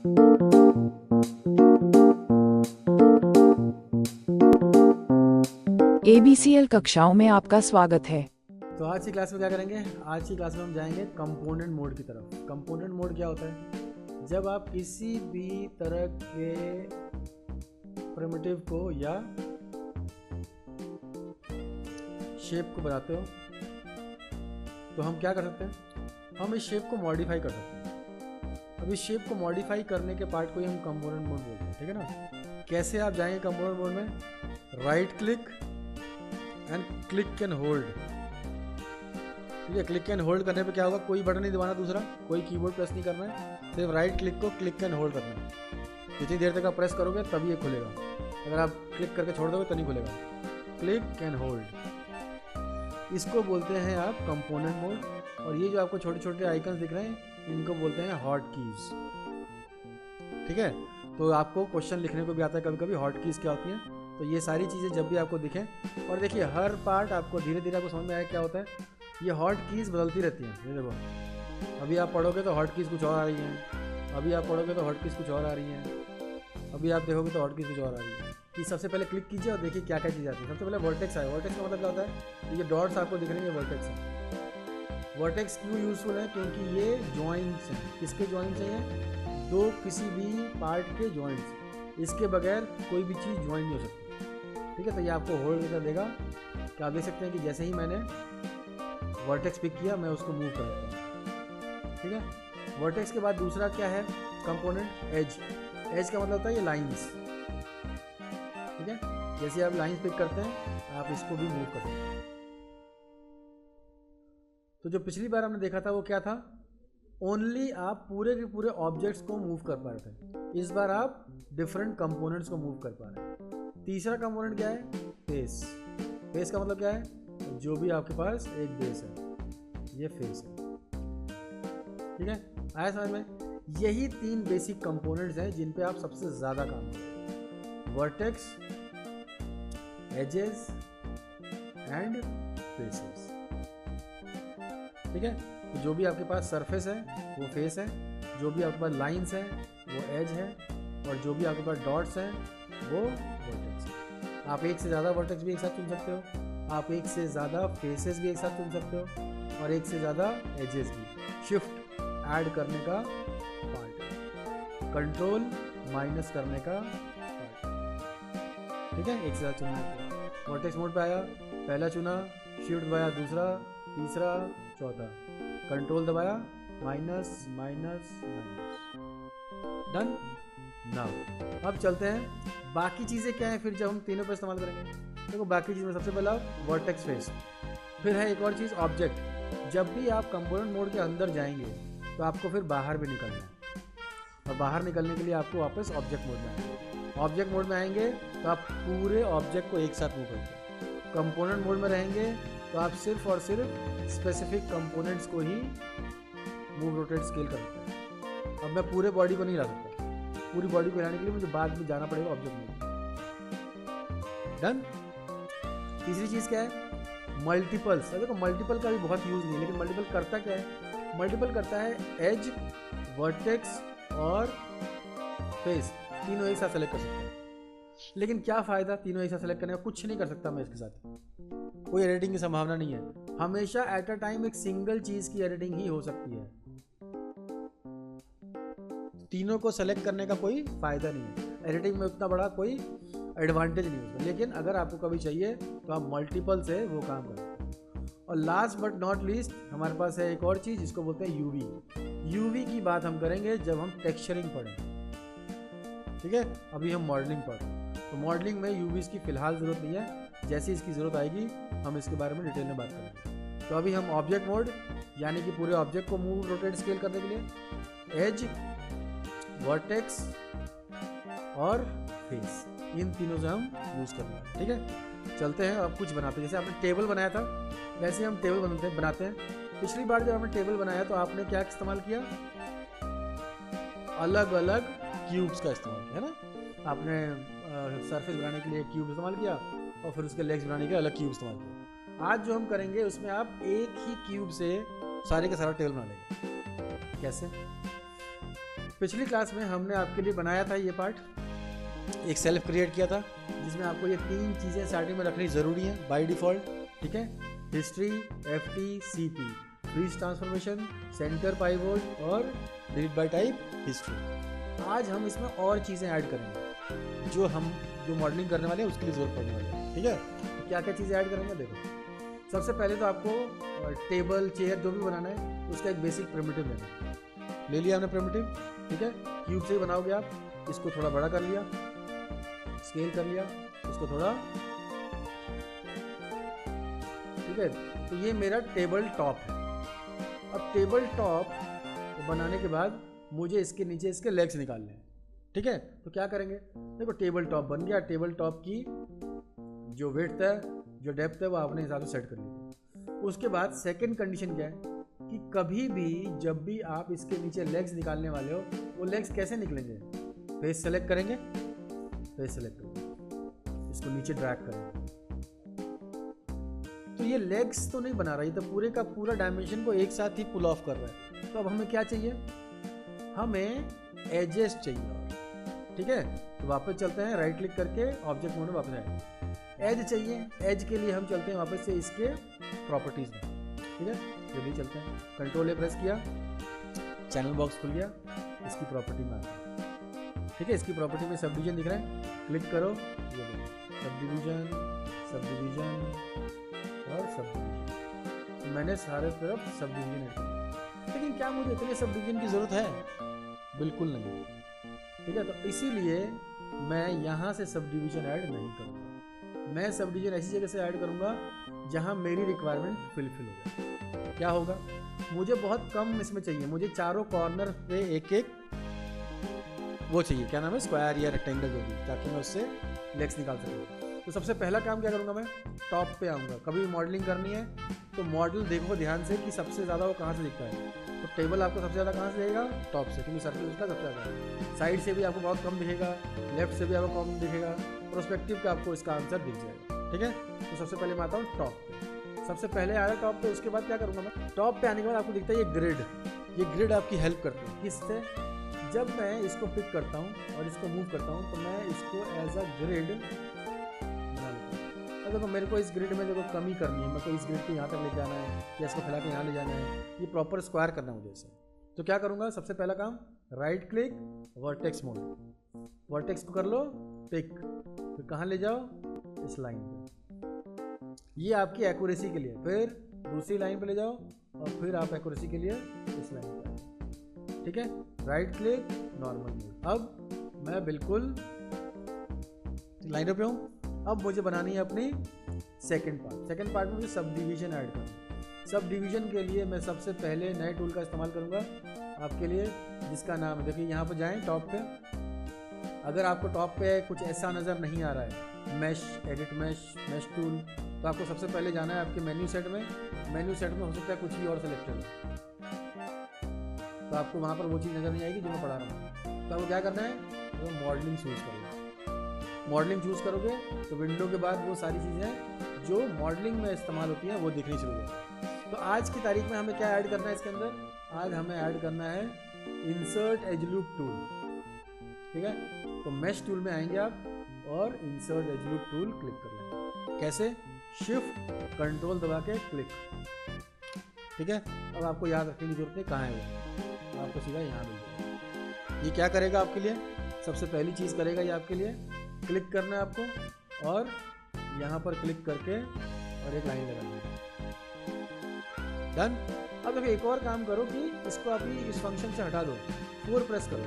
ABCL कक्षाओं में आपका स्वागत है। तो आज की क्लास में क्या करेंगे? आज की क्लास में हम जाएंगे कंपोनेंट मोड की तरफ। कंपोनेंट मोड क्या होता है? जब आप किसी भी तरह के प्रिमिटिव को या शेप को बनाते हो तो हम क्या कर सकते हैं? हम इस शेप को मॉडिफाई कर सकते हैं। अब इस शेप को मॉडिफाई करने के पार्ट को ही हम कंपोनेंट मोड बोलते हैं, ठीक है ना? कैसे आप जाएंगे कंपोनेंट मोड में? Right click and click and hold. ठीक है, क्लिक एंड होल्ड करने पे क्या होगा? कोई बटन नहीं दबाना, दूसरा कोई कीबोर्ड प्रेस नहीं करना है, सिर्फ राइट क्लिक को क्लिक एंड होल्ड करना है। जितनी देर तक आप प्रेस करोगे तभी ये खुलेगा, अगर आप क्लिक करके छोड़ दोगे तो नहीं खुलेगा। क्लिक एंड होल्ड, इसको बोलते हैं आप कंपोनेंट मोड। और ये जो आपको छोटे छोटे आइकन्स दिख रहे हैं इनको बोलते हैं हॉट कीज। ठीक है, तो आपको क्वेश्चन लिखने को भी आता है कभी कभी, हॉट कीज क्या होती हैं। तो ये सारी चीज़ें जब भी आपको दिखें, और देखिए हर पार्ट आपको धीरे धीरे आपको समझ में आया क्या होता है। ये हॉट कीज़ बदलती रहती हैं। ये देखो, अभी आप पढ़ोगे तो हॉट कीज़ कुछ और आ रही हैं, अभी आप पढ़ोगे तो हॉट कीज़ कुछ और आ रही हैं, अभी आप देखोगे तो हॉट कीज़ कुछ और आ रही है। कि सबसे पहले क्लिक कीजिए और देखिए क्या क्या चीज़ आती है। सबसे पहले वर्टेक्स आए। वर्टेक्स का मतलब क्या होता है? ये डॉट्स आपको दिख रही है, वर्टेक्स है। वर्टेक्स क्यों यूजफुल है? क्योंकि ये जॉइंट्स हैं। किसके जॉइंट्स हैं ये? दो किसी भी पार्ट के जॉइंट्स। इसके बगैर कोई भी चीज़ ज्वाइन नहीं हो सकती। ठीक है, तो ये आपको होल्ड कर देगा कि आप देख सकते हैं कि जैसे ही मैंने वर्टेक्स पिक किया मैं उसको मूव कर देता हूँ। ठीक है, वर्टेक्स के बाद दूसरा क्या है कंपोनेंट? एज। एज का मतलब होता है ये लाइंस। ठीक है, जैसे आप लाइंस पिक करते हैं आप इसको भी मूव कर सकते हैं। तो जो पिछली बार हमने देखा था वो क्या था? ओनली आप पूरे के पूरे ऑब्जेक्ट्स को मूव कर पा रहे थे। इस बार आप डिफरेंट कंपोनेंट्स को मूव कर पा रहे हैं। तीसरा कंपोनेंट क्या है? फेस। फेस का मतलब क्या है? जो भी आपके पास एक बेस है, ये फेस है। ठीक है, आया समझ में? यही तीन बेसिक कंपोनेंट्स हैं जिन पे आप सबसे ज्यादा काम करें: वर्टेक्स, एजेस एंड फेसेस। ठीक है, तो जो भी आपके पास सरफेस है वो फेस है, जो भी आपके पास लाइंस है वो एज है, और जो भी आपके पास डॉट्स हैं वो वर्टेक्स है। आप एक से ज़्यादा वर्टेक्स भी एक साथ चुन सकते हो, आप एक से ज़्यादा फेसेस भी एक साथ चुन सकते हो, और एक से ज़्यादा एजेस भी। शिफ्ट ऐड करने का पार्ट, कंट्रोल माइनस करने का पार्ट। ठीक है, एक से ज़्यादा चुनना है। वर्टेक्स मोड पे आया, पहला चुना, शिफ्ट दबाया, दूसरा, तीसरा, चौथा, कंट्रोल दबाया, minus minus minus, done. Now अब चलते हैं बाकी चीज़ें क्या है फिर जब हम तीनों पर इस्तेमाल करेंगे। देखो बाकी चीज़ में सबसे पहला वर्टेक्स फेस, फिर है एक और चीज़ ऑब्जेक्ट। जब भी आप कंपोनेंट मोड के अंदर जाएंगे तो आपको फिर बाहर भी निकलना है, और बाहर निकलने के लिए आपको वापस ऑब्जेक्ट मोड में आएंगे। ऑब्जेक्ट मोड में आएंगे तो आप पूरे ऑब्जेक्ट को एक साथ मूव करते हैं। कंपोनेंट मोड में रहेंगे तो आप सिर्फ और सिर्फ स्पेसिफिक कंपोनेंट्स को ही मूव, रोटेट, स्केल कर सकते हैं। अब मैं पूरे बॉडी को नहीं ला सकता, पूरी बॉडी को हिलाने के लिए मुझे बाद में जाना पड़ेगा ऑब्जेक्ट मोड। डन। तीसरी चीज़ क्या है? मल्टीपल्स। देखो मल्टीपल का भी बहुत यूज़ नहीं है, लेकिन मल्टीपल करता क्या है? मल्टीपल करता है एज, वर्टेक्स और फेस, तीनों एक साथ सेलेक्ट कर सकते हैं। लेकिन क्या फ़ायदा तीनों एक साथ सेलेक्ट करने का? कुछ नहीं कर सकता मैं इसके साथ, कोई एडिटिंग की संभावना नहीं है। हमेशा एट अ टाइम एक सिंगल चीज़ की एडिटिंग ही हो सकती है, तीनों को सेलेक्ट करने का कोई फ़ायदा नहीं है। एडिटिंग में उतना बड़ा कोई एडवांटेज नहीं होता, लेकिन अगर आपको कभी चाहिए तो आप मल्टीपल से वो काम कर सकते हैं। और लास्ट बट नॉट लीस्ट हमारे पास है एक और चीज़ जिसको बोलते हैं यूवी। यूवी की बात हम करेंगे जब हम टेक्सचरिंग पढ़ें। ठीक है, अभी हम मॉडलिंग पढ़, तो मॉडलिंग में यूवीज़ की फ़िलहाल ज़रूरत नहीं है। जैसे इसकी ज़रूरत आएगी हम इसके बारे में डिटेल में बात करेंगे। तो अभी हम ऑब्जेक्ट मोड यानी कि पूरे ऑब्जेक्ट को मूव, रोटेट, स्केल करने के लिए एज, वर्टेक्स और फेस, इन तीनों से हम यूज़ करना है। ठीक है, चलते हैं अब कुछ बनाते हैं। जैसे आपने टेबल बनाया था वैसे हम टेबल बनाते हैं। पिछली बार जब हमने टेबल बनाया तो आपने क्या इस्तेमाल किया? अलग अलग क्यूब्स का इस्तेमाल किया है ना। आपने सरफेस बनाने के लिए एक क्यूब इस्तेमाल किया और फिर उसके लेग्स बनाने के लिए अलग क्यूब इस्तेमाल किया। आज जो हम करेंगे उसमें आप एक ही क्यूब से सारे का सारा टेबल बना लेंगे। कैसे? पिछली क्लास में हमने आपके लिए बनाया था ये पार्ट, एक सेल्फ क्रिएट किया था जिसमें आपको ये 3 चीज़ें स्टार्टिंग में रखनी ज़रूरी है बाय डिफ़ॉल्ट, ठीक है। History, FT, CP, freeze transformation, centre pivot और रीड बाय टाइप हिस्ट्री। आज हम इसमें और चीज़ें ऐड करेंगे जो मॉडलिंग करने वाले हैं उसके लिए ज़रूरत पड़ने वाली है, ठीक है। तो क्या क्या चीज़ें ऐड करेंगे देखो। सबसे पहले तो आपको टेबल चेयर जो भी बनाना है उसका एक बेसिक प्रिमिटिव लेना है। ले लिया हमने प्रिमिटिव, ठीक है। क्यूब से ही बनाओगे आप, इसको थोड़ा बड़ा कर लिया, स्केल कर लिया, इसको थोड़ा, ठीक है। तो ये मेरा टेबल टॉप है। अब टेबल टॉप बनाने के बाद मुझे इसके नीचे इसके लेग्स निकालने हैं, ठीक है। तो क्या करेंगे, देखो टेबल टॉप बन गया। टेबल टॉप की जो विड्थ है, जो डेप्थ है, वो अपने हिसाब से सेट कर लीजिए। उसके बाद सेकंड कंडीशन क्या है कि कभी भी जब भी आप इसके नीचे लेग्स निकालने वाले हो, वो लेग्स कैसे निकलेंगे, फेस सेलेक्ट करेंगे, फेस सेलेक्ट करेंगे, इसको नीचे ड्रैग करेंगे। तो ये लेग्स तो नहीं बना रहा, ये तो पूरे का पूरा डायमेंशन को एक साथ ही पुल ऑफ कर रहा है। तो अब हमें क्या चाहिए, हमें एजेस चाहिए, ठीक है। तो वापस चलते हैं, राइट क्लिक करके ऑब्जेक्ट मोड में वापस आएंगे। एज चाहिए, एज के लिए हम चलते हैं वापस से इसके प्रॉपर्टीज में, ठीक है। जल्दी चलते हैं, Ctrl+A प्रेस किया, चैनल बॉक्स खुल गया, इसकी प्रॉपर्टी में आता है, ठीक है। इसकी प्रॉपर्टी में सब डिवीजन दिख रहा है, क्लिक करो, ये देखो सब डिवीजन, सब डिवीजन और सब डिवीजन। मैंने सारे तरफ सब डिवीजन ऐड किया, लेकिन क्या मुझे इतने सब डिवीजन की ज़रूरत है, बिल्कुल नहीं, ठीक है। तो इसीलिए मैं यहाँ से सब डिवीजन ऐड नहीं करूँगा। मैं सब डिवीजन ऐसी जगह से ऐड करूँगा जहाँ मेरी रिक्वायरमेंट फुलफिल हो जाए। क्या होगा, मुझे बहुत कम इसमें चाहिए, मुझे चारों कॉर्नर पे एक एक वो चाहिए, क्या नाम है, स्क्वायर या रेक्टेंगल जो भी, ताकि मैं उससे लेग्स निकाल सकूँ। तो सबसे पहला काम क्या करूँगा, मैं टॉप पे आऊँगा। कभी मॉडलिंग करनी है तो मॉडल देखो ध्यान से कि सबसे ज़्यादा वो कहाँ से दिखता है। तो टेबल आपको सबसे ज़्यादा कहाँ से दिखेगा, टॉप से, क्योंकि सर्कल उसका सबसे ज़्यादा है। साइड से भी आपको बहुत कम दिखेगा, लेफ्ट से भी आपको कम दिखेगा, प्रोस्पेक्टिव का आपको इसका आंसर दिख जाएगा, ठीक है। तो सबसे पहले मैं आता हूँ टॉप पे। सबसे पहले आया टॉप पे, उसके बाद क्या करूँगा मैं, टॉप पे आने के बाद आपको दिखता है ये ग्रिड। ये ग्रिड आपकी हेल्प करती है किससे, जब मैं इसको पिक करता हूँ और इसको मूव करता हूँ तो मैं इसको एज अ ग्रिड बना लेता हूँ। अब देखो मेरे को इस ग्रिड में देखो कमी करनी है, मेरे को इस ग्रिड को यहाँ तक ले जाना है या इसको फैला के यहाँ ले जाना है, ये प्रॉपर स्क्वायर करना है मुझे इसे। तो क्या करूँगा, सबसे पहला काम, right click, vertex mode, vertex को कर लो पिक, फिर कहाँ ले जाओ, इस लाइन पे, ये आपकी एक्यूरेसी के लिए। फिर दूसरी लाइन पे ले जाओ और फिर आप एक्यूरेसी के लिए इस लाइन पे, ठीक है। Right click, normal mode. अब मैं बिल्कुल लाइनों पे हूँ। अब मुझे बनानी है अपनी सेकंड पार्ट। सेकंड पार्ट में मुझे सब डिवीजन ऐड करना है। सब डिवीजन के लिए मैं सबसे पहले नए टूल का इस्तेमाल करूँगा आपके लिए, जिसका नाम है, देखिए यहाँ पर जाएँ टॉप पे। अगर आपको टॉप पे कुछ ऐसा नज़र नहीं आ रहा है, मैश, एडिट मैश टूल, तो आपको सबसे पहले जाना है आपके मेन्यू सेट में। मेन्यू सेट में हो सकता है कुछ भी और सिलेक्टेड हो, तो आपको वहाँ पर वो चीज़ नज़र नहीं आएगी जो मैं पढ़ा रहा हूँ। तो आपको क्या करना है, तो मॉडलिंग चूज़ करोगे। मॉडलिंग चूज़ करोगे तो विंडो के बाद वो सारी चीज़ें जो मॉडलिंग में इस्तेमाल होती हैं वो दिखनी शुरू हो जाएगी। तो आज की तारीख में हमें क्या ऐड करना है इसके अंदर, आज हमें ऐड करना है इंसर्ट एज लूप टूल, ठीक है। तो मैश टूल में आएंगे आप और insert as loop tool click कर लेंगे। कैसे, शिफ्ट कंट्रोल दबा के क्लिक, ठीक है। अब आपको याद रखने की जरूरत है कहाँ है वो, आपको सीधा यहाँ मिल जाएगा। ये क्या करेगा आपके लिए, सबसे पहली चीज़ करेगा ये आपके लिए, क्लिक करना है आपको और यहाँ पर क्लिक करके और एक लाइन लगानी है, डन। अब देखो एक और काम करो कि इसको अभी इस फंक्शन से हटा दो, 4 प्रेस करो,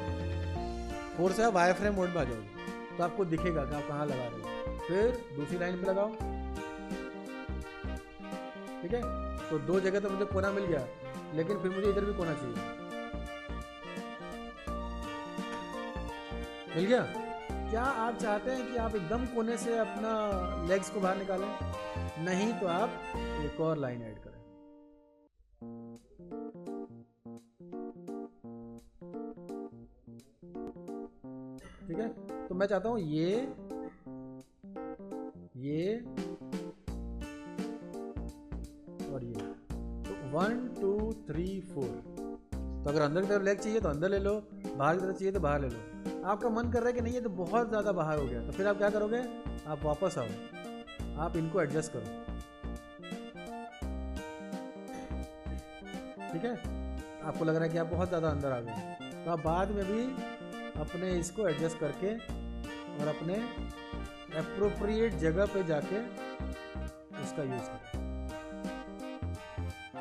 4 से आप वाई फ्रेम मोड में आ जाओगे तो आपको दिखेगा कि आप कहाँ लगा रहे हो। फिर दूसरी लाइन पे लगाओ, ठीक है। तो 2 जगह तो मुझे कोना मिल गया, लेकिन फिर मुझे इधर भी कोना चाहिए, मिल गया। क्या आप चाहते हैं कि आप एकदम कोने से अपना लेग्स को बाहर निकालें, नहीं तो आप एक और लाइन ऐड करें, ठीक है। तो मैं चाहता हूं ये और ये, तो 1 2 3 4 तो अगर अंदर की तरफ लेग चाहिए तो अंदर ले लो, बाहर की तरफ चाहिए तो बाहर ले लो। आपका मन कर रहा है कि नहीं ये तो बहुत ज़्यादा बाहर हो गया, तो फिर आप क्या करोगे, आप वापस आओ, आप इनको एडजस्ट करो, ठीक है। आपको लग रहा है कि आप बहुत ज़्यादा अंदर आ गए, तो आप बाद में भी अपने इसको एडजस्ट करके और अपने एप्रोप्रिएट जगह पे जाके उसका यूज़ करो,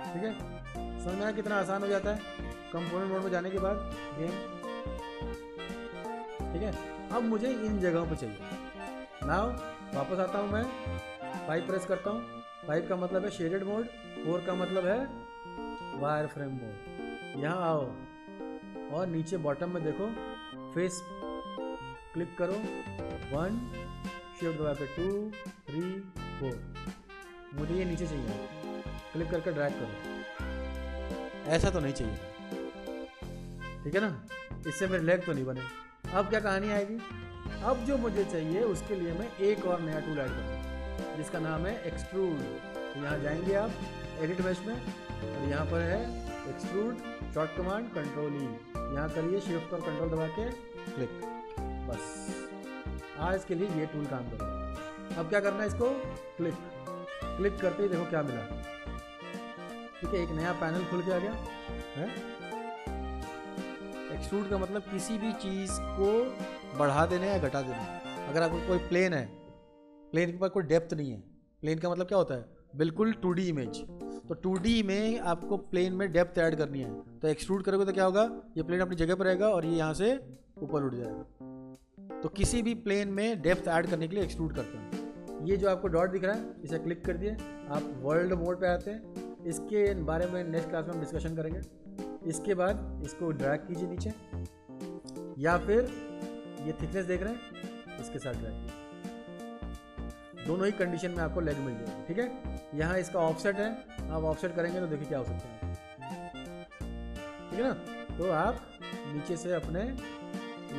ठीक है। समझ में आया कितना आसान हो जाता है कंपोनेंट मोड में जाने के बाद गेम, ठीक है। अब मुझे इन जगहों पे चाहिए। नाउ वापस आता हूँ मैं, 5 प्रेस करता हूँ, 5 का मतलब है शेडेड मोड, 4 का मतलब है वायर फ्रेम मोड। यहाँ आओ और नीचे बॉटम में देखो फेस क्लिक करो, 1 शिफ्ट दबा के 2 3 4, मुझे ये नीचे चाहिए, क्लिक करके ड्रैग करो, ऐसा तो नहीं चाहिए, ठीक है ना, इससे मेरे लेग तो नहीं बने। अब क्या कहानी आएगी, अब जो मुझे चाहिए उसके लिए मैं एक और नया टूल ऐड करूँगा जिसका नाम है एक्सट्रूड। तो यहाँ जाएंगे आप एडिट मेश में और यहाँ पर है एक्सट्रूड, शॉर्ट कमांड कंट्रोल ई, यहाँ करिए शिफ्ट और कंट्रोल दबा के क्लिक, बस आज के लिए ये टूल काम करेगा। अब क्या करना है, इसको क्लिक करते ही देखो क्या मिला, ठीक है, एक नया पैनल खुल के आ गया है। एक्सट्रूड का मतलब किसी भी चीज़ को बढ़ा देना या घटा देना। अगर आपको कोई प्लेन है, प्लेन के पास कोई डेप्थ नहीं है, प्लेन का मतलब क्या होता है, बिल्कुल 2D इमेज, तो 2D में आपको प्लेन में डेप्थ ऐड करनी है, तो एक्सट्रूड करोगे तो क्या होगा, ये प्लेन अपनी जगह पर रहेगा और ये यहाँ से ऊपर उठ जाएगा। तो किसी भी प्लेन में डेप्थ ऐड करने के लिए एक्सट्रूड करते हैं। ये जो आपको डॉट दिख रहा है इसे क्लिक कर दिए, आप वर्ल्ड मोड पे आते हैं, इसके बारे में नेक्स्ट क्लास में हम डिस्कशन करेंगे। इसके बाद इसको ड्रैग कीजिए नीचे, या फिर ये थिकनेस देख रहे हैं इसके साथ ड्रैग कीजिए, दोनों ही कंडीशन में आपको लेग मिल जाएगी, ठीक है। यहाँ इसका ऑफसेट है, आप ऑफसेट करेंगे तो देखिए क्या हो सकता है, ठीक है ना। तो आप नीचे से अपने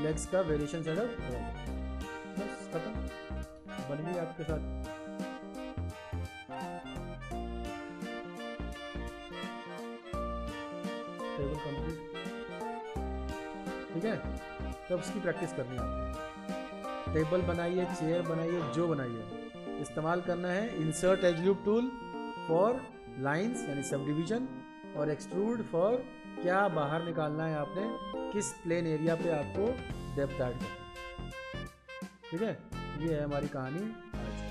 लेग्स का वेरिएशन सेटअप बस खत्म, बन गई आपके साथ। टेबल कंप्लीट, ठीक है। तब इसकी प्रैक्टिस करनी है आपको, टेबल बनाइए, चेयर बनाइए, जो बनाइए, इस्तेमाल करना है insert as loop tool for lines यानी सब डिवीजन, और एक्सट्रूड फॉर क्या बाहर निकालना है आपने, किस प्लेन एरिया पे आपको डेप्थ ऐड करना है, ठीक है। ये है हमारी कहानी आज।